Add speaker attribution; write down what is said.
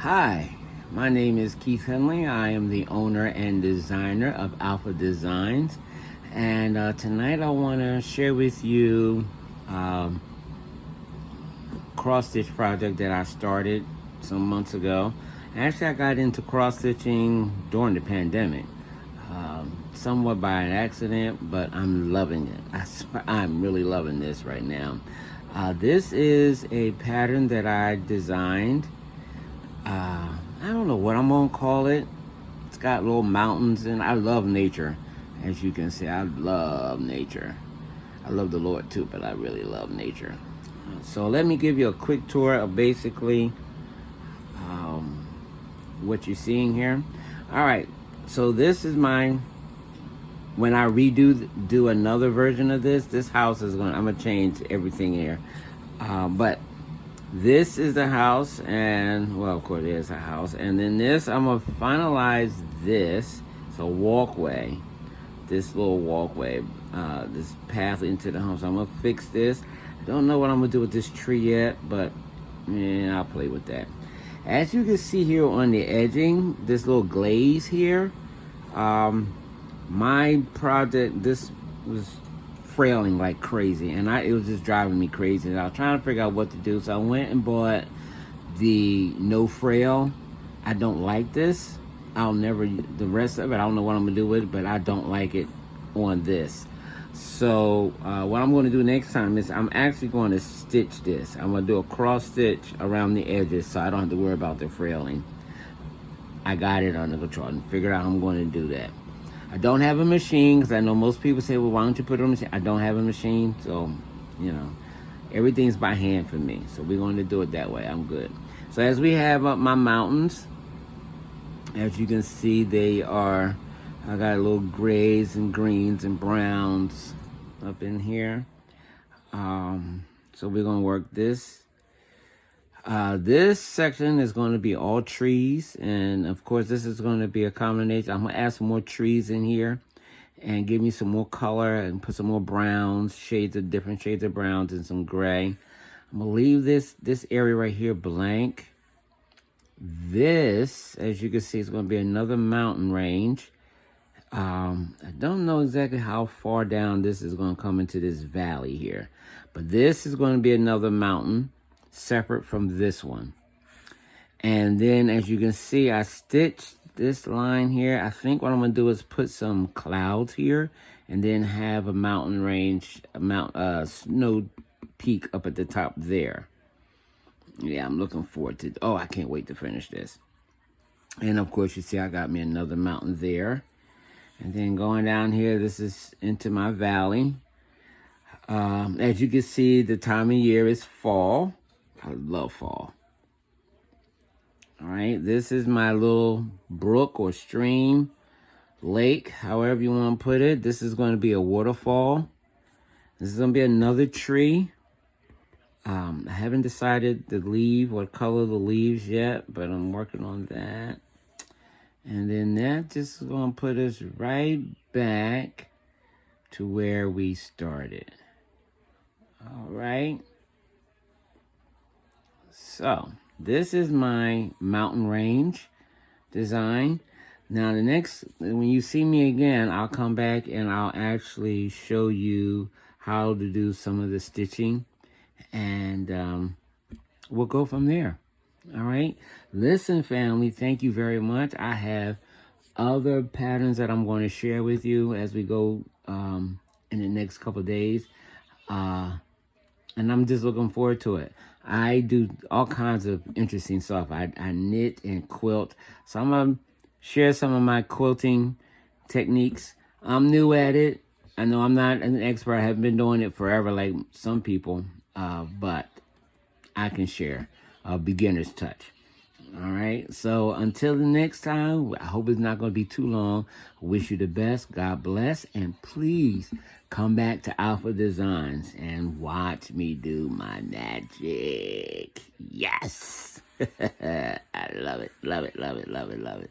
Speaker 1: Hi, my name is Keith Henley. I am the owner and designer of Alpha Designs. And tonight I want to share with you cross stitch project that I started some months ago. Actually, I got into cross stitching during the pandemic, somewhat by an accident, but I'm loving it. I'm really loving this right now. This is a pattern that I designed. I don't know what I'm gonna call it. It's got little mountains, and I love nature. As you can see, I love nature. I love the Lord too, but I really love nature. So let me give you a quick tour of basically what you're seeing here. All right, so this is my, when I do another version of this house is I'm gonna change everything here. But this is the house, and well, of course there's a house, and then this, I'm gonna finalize this. It's a walkway, this little walkway, this path into the home. So I'm gonna fix this. I don't know what I'm gonna do with this tree yet, but yeah, I'll play with that. As you can see here on the edging, this little glaze here, my project, this was frailing like crazy, and it was just driving me crazy. And I was trying to figure out what to do, so I went and bought the no frail. I don't like this. The rest of it, I don't know what I'm gonna do with it, but I don't like it on this. So what I'm going to do next time is I'm actually going to stitch this. I'm going to do a cross stitch around the edges so I don't have to worry about the frailing. I got it under control and figured out how I'm going to do that. I don't have a machine, because I know most people say, well, why don't you put it on a machine? I don't have a machine, so, you know, everything's by hand for me. So we're going to do it that way. I'm good. So as we have up my mountains, as you can see, they are, I got little grays and greens and browns up in here. So we're going to work this. This section is going to be all trees, and of course this is going to be a combination. I'm going to add some more trees in here and give me some more color and put some more browns, different shades of browns and some gray. I'm going to leave this area right here blank. This, as you can see, is going to be another mountain range. I don't know exactly how far down this is going to come into this valley here, but this is going to be another mountain separate from this one. And then as you can see, I stitched this line here. I think what I'm going to do is put some clouds here and then have a mountain range, snow peak up at the top there. Yeah, I'm looking forward to, oh, I can't wait to finish this. And of course, you see I got me another mountain there. And then going down here, this is into my valley. As you can see, the time of year is fall. I love fall. All right, this is my little brook or stream, lake, however you want to put it. This is going to be a waterfall. This is going to be another tree. I haven't decided what color the leaves yet, but I'm working on that. And then that just is going to put us right back to where we started. All right. So this is my mountain range design. Now when you see me again, I'll come back and I'll actually show you how to do some of the stitching, and we'll go from there. All right. Listen, family, thank you very much. I have other patterns that I'm going to share with you as we go in the next couple of days. And I'm just looking forward to it. I do all kinds of interesting stuff. I knit and quilt. So I'm going to share some of my quilting techniques. I'm new at it. I know I'm not an expert. I haven't been doing it forever like some people, but I can share a beginner's touch. All right. So until the next time, I hope it's not going to be too long. I wish you the best. God bless. And please come back to Alpha Designs and watch me do my magic. Yes. I love it. Love it. Love it. Love it. Love it.